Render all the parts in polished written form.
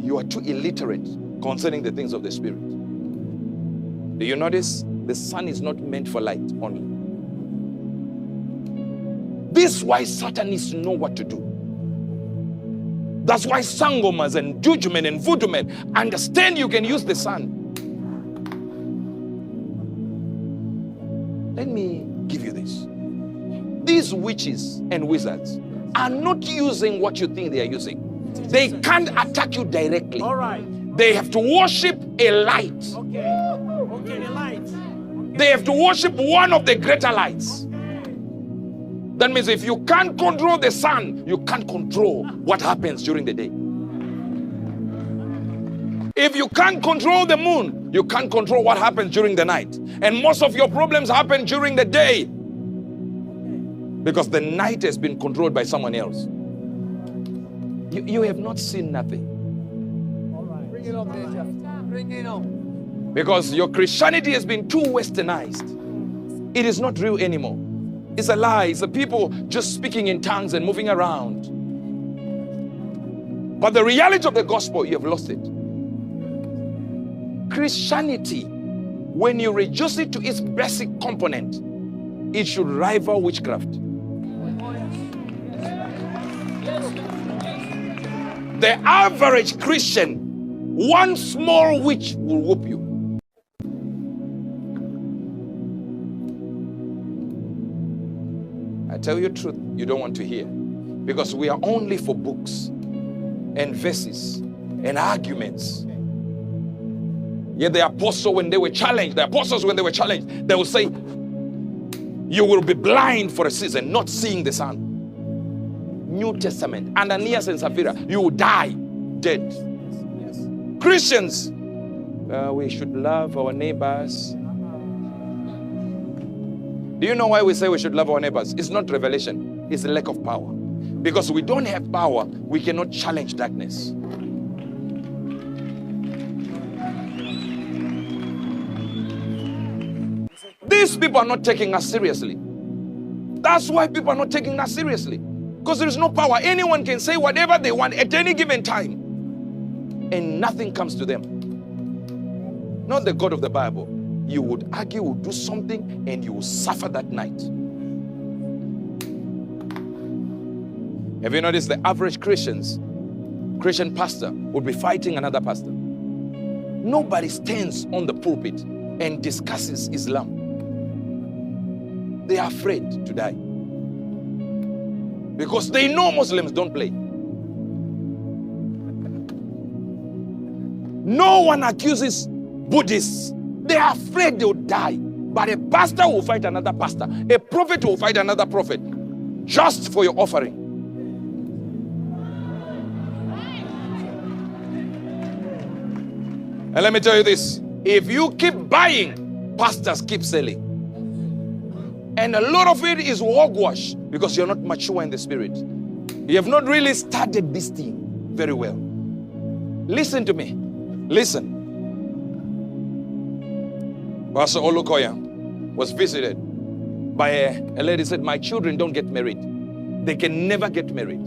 you are too illiterate concerning the things of the Spirit. Do you notice? The sun is not meant for light only. This is why Satanists know what to do. That's why sangomas and juju men and voodoo men understand you can use the sun. Let me give you this. These witches and wizards are not using what you think they are using. They can't attack you directly. All right. They have to worship a light. Okay. Okay, the light. Okay. They have to worship one of the greater lights. That means if you can't control the sun, you can't control what happens during the day. If you can't control the moon, you can't control what happens during the night. And most of your problems happen during the day because the night has been controlled by someone else. You have not seen nothing. All right. Bring it up there, Jeff. Bring it up. Because your Christianity has been too westernized. It is not real anymore. It's a lie. It's the people just speaking in tongues and moving around. But the reality of the gospel, you have lost it. Christianity, when you reduce it to its basic component, it should rival witchcraft. The average Christian, one small witch will whoop you. I tell you the truth, you don't want to hear. Because we are only for books and verses and arguments. Yet the apostles, when they were challenged, they will say, you will be blind for a season, not seeing the sun. New Testament, Ananias and Sapphira, you will die dead. Yes. Christians, we should love our neighbors. Do you know why we say we should love our neighbors? It's not revelation, it's a lack of power. Because we don't have power, we cannot challenge darkness. These people are not taking us seriously. That's why people are not taking us seriously. Because there is no power. Anyone can say whatever they want at any given time. And nothing comes to them. Not the God of the Bible. You would argue, would do something, and you will suffer that night. Have you noticed the average Christian pastor would be fighting another pastor? Nobody stands on the pulpit and discusses Islam. They are afraid to die. Because they know Muslims don't play. No one accuses Buddhists. They are afraid they'll die. But a pastor will fight another pastor. A prophet will fight another prophet. Just for your offering. And let me tell you this. If you keep buying, pastors keep selling. And a lot of it is hogwash because you're not mature in the spirit. You have not really studied this thing very well. Listen to me. Listen. Pastor Olukoya was visited by a lady said, my children don't get married. They can never get married.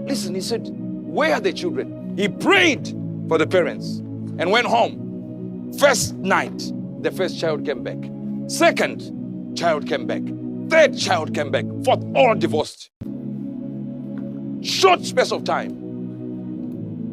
Listen, he said, where are the children? He prayed for the parents and went home. First night, the first child came back. Second child came back. Third child came back. Fourth, all divorced. Short space of time.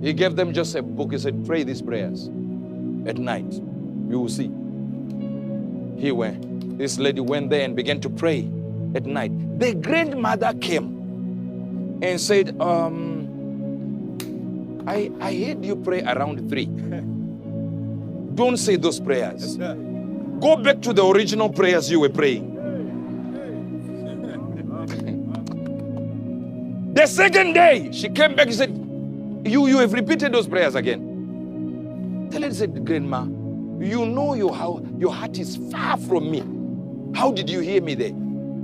He gave them just a book. He said, pray these prayers at night. You will see. He went. This lady went there and began to pray at night. The grandmother came and said, I heard you pray around 3. Don't say those prayers. Go back to the original prayers you were praying. The second day, she came back and said, you have repeated those prayers again. The lady said, Grandma, you know your heart is far from me. How did you hear me there?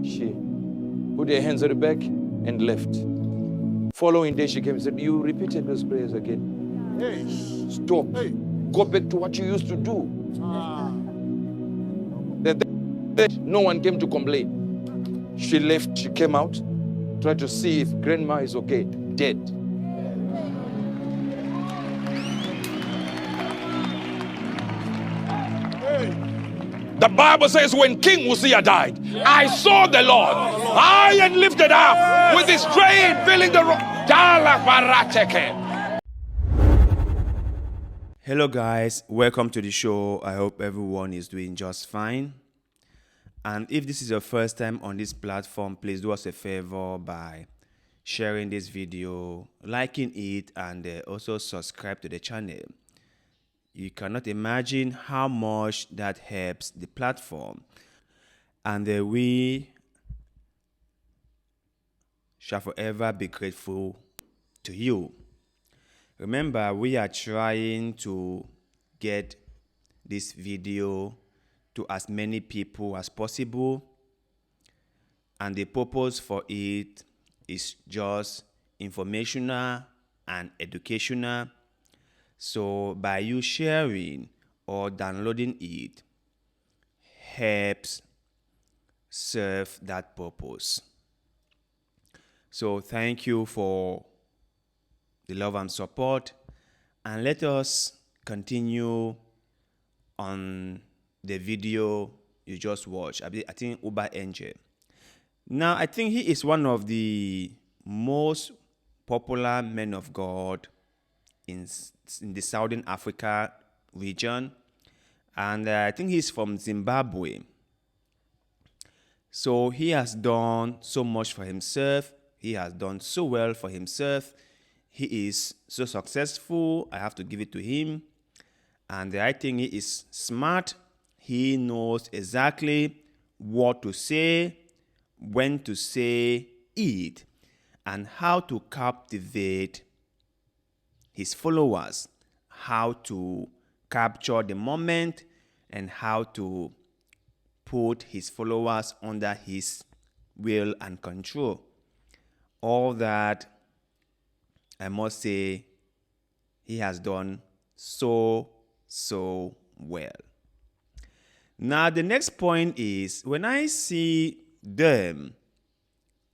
She put her hands at the back and left. Following day, she came and said, you repeated those prayers again. Hey. Stop. Hey. Go back to what you used to do. No one came to complain. She left, she came out, tried to see if grandma is okay. Dead. The Bible says when King Uzziah died, I saw the Lord high and lifted up with his train filling the room. Hello guys, welcome to the show. I hope everyone is doing just fine. And if this is your first time on this platform, please do us a favor by sharing this video, liking it, and also subscribe to the channel. You cannot imagine how much that helps the platform. And we shall forever be grateful to you. Remember, we are trying to get this video to as many people as possible, and the purpose for it is just informational and educational. So by you sharing or downloading it helps serve that purpose. So thank you for the love and support, and let us continue on the video you just watched. I think Uebert. Now, I think he is one of the most popular men of God in the Southern Africa region, and I think he's from Zimbabwe. So he has done so much for himself. He has done so well for himself. He is so successful. I have to give it to him. And I think he is smart. He knows exactly what to say, when to say it, and how to captivate his followers, how to capture the moment, and how to put his followers under his will and control. All that, I must say, he has done so well. Now, the next point is, when I see them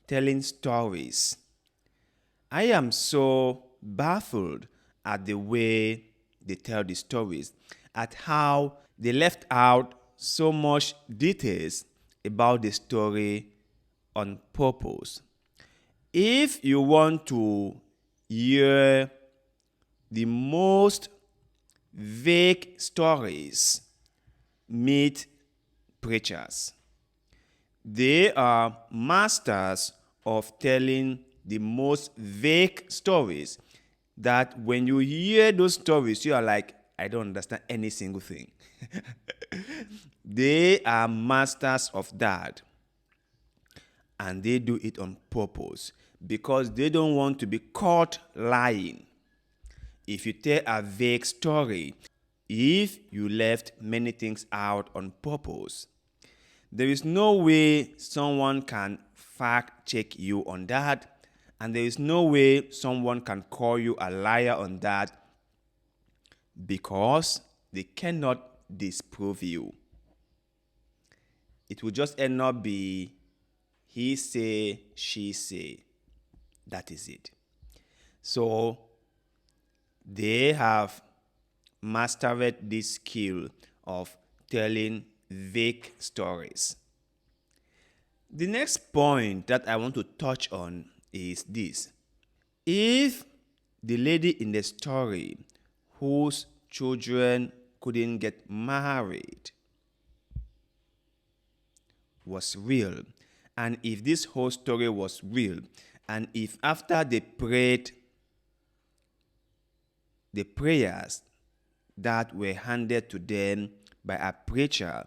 telling stories, I am so baffled at the way they tell the stories, at how they left out so much details about the story on purpose. If you want to hear the most vague stories, meet preachers. They are masters of telling the most vague stories that when you hear those stories, you are like, I don't understand any single thing. They are masters of that. And they do it on purpose because they don't want to be caught lying. If you tell a vague story, if you left many things out on purpose, there is no way someone can fact check you on that, and there is no way someone can call you a liar on that because they cannot disprove you. It will just end up be he say, she say. That is it. So they have mastered this skill of telling vague stories. The next point that I want to touch on is this. If the lady in the story whose children couldn't get married was real, and if this whole story was real, and if after they prayed the prayers that were handed to them by a preacher,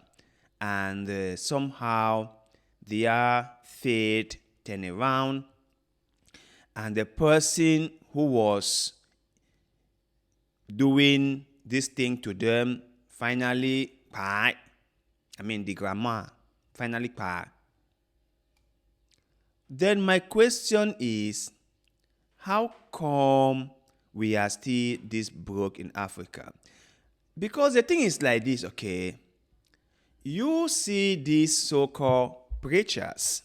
and somehow their faith turned around, and the person who was doing this thing to them finally the grandma finally then my question is, how come we are still this broke in Africa? Because the thing is like this, okay? You see these so-called preachers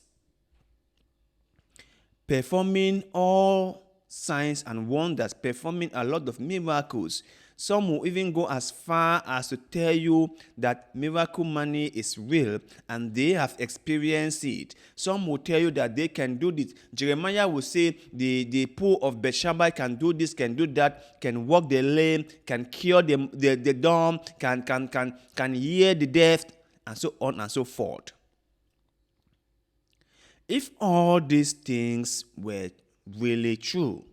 performing all signs and wonders, performing a lot of miracles. Some will even go as far as to tell you that miracle money is real and they have experienced it. Some will tell you that they can do this. Jeremiah will say the pool of Bethesda can do this, can do that, can walk the lame, can cure the dumb, can hear the deaf, and so on and so forth. If all these things were really true,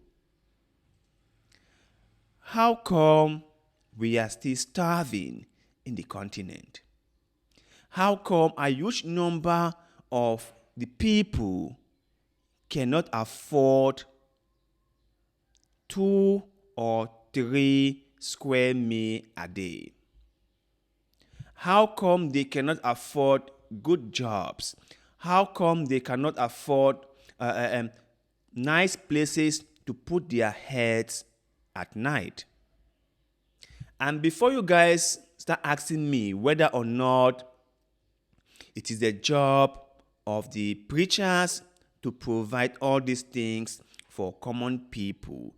how come we are still starving in the continent? How come a huge number of the people cannot afford 2 or 3 square meals a day? How come they cannot afford good jobs? How come they cannot afford nice places to put their heads at night? And before you guys start asking me whether or not it is the job of the preachers to provide all these things for common people,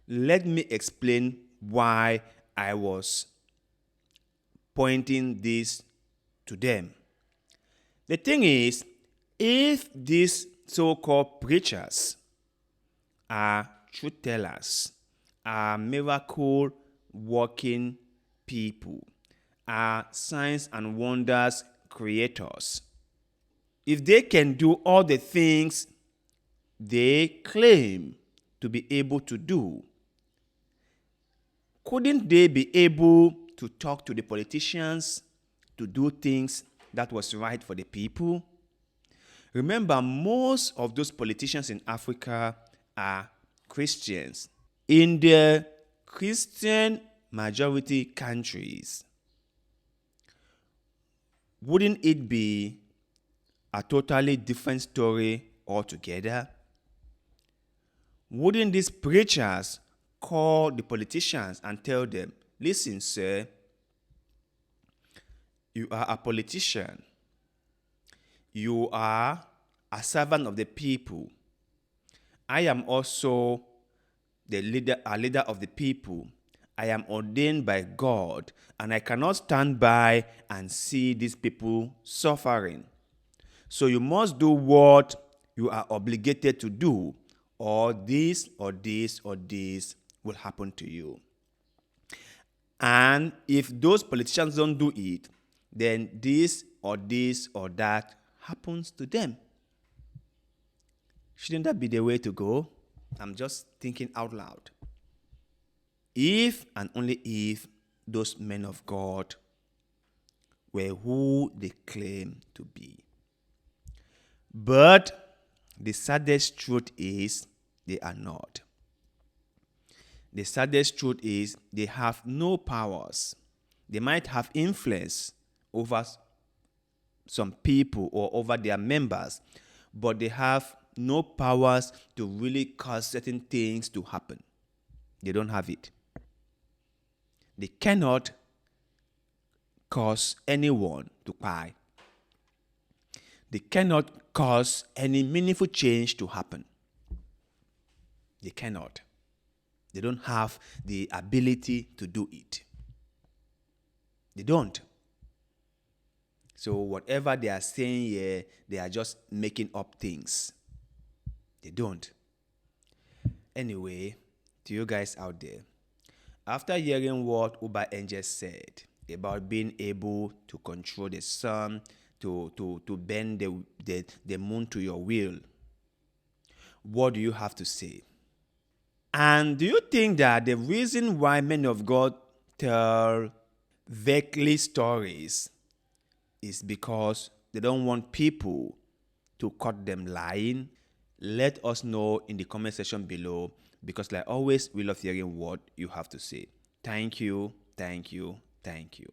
let me explain why I was pointing this to them. The thing is, if these so-called preachers are truth tellers, are miracle working people, are signs and wonders creators, if they can do all the things they claim to be able to do, couldn't they be able to talk to the politicians to do things that was right for the people? Remember, most of those politicians in Africa are Christians. In the Christian majority countries, wouldn't it be a totally different story altogether? Wouldn't these preachers call the politicians and tell them, listen, sir, you are a politician. You are a servant of the people. I am also a leader of the people. I am ordained by God, and I cannot stand by and see these people suffering. So you must do what you are obligated to do, or this, or this, or this will happen to you. And if those politicians don't do it, then this, or this, or that happens to them. Shouldn't that be the way to go? I'm just thinking out loud. If and only if those men of God were who they claim to be. But the saddest truth is they are not. The saddest truth is they have no powers. They might have influence over some people or over their members, but they have no powers to really cause certain things to happen. They don't have it. They cannot cause anyone to cry. They cannot cause any meaningful change to happen. They cannot. They don't have the ability to do it. They don't. So whatever they are saying here, they are just making up things. They don't. Anyway, to you guys out there, after hearing what Uebert just said about being able to control the sun, to bend the moon to your will, what do you have to say? And do you think that the reason why men of God tell vaguely stories is because they don't want people to cut them lying? Let us know in the comment section below, because like always, we love hearing what you have to say. Thank you, thank you, thank you.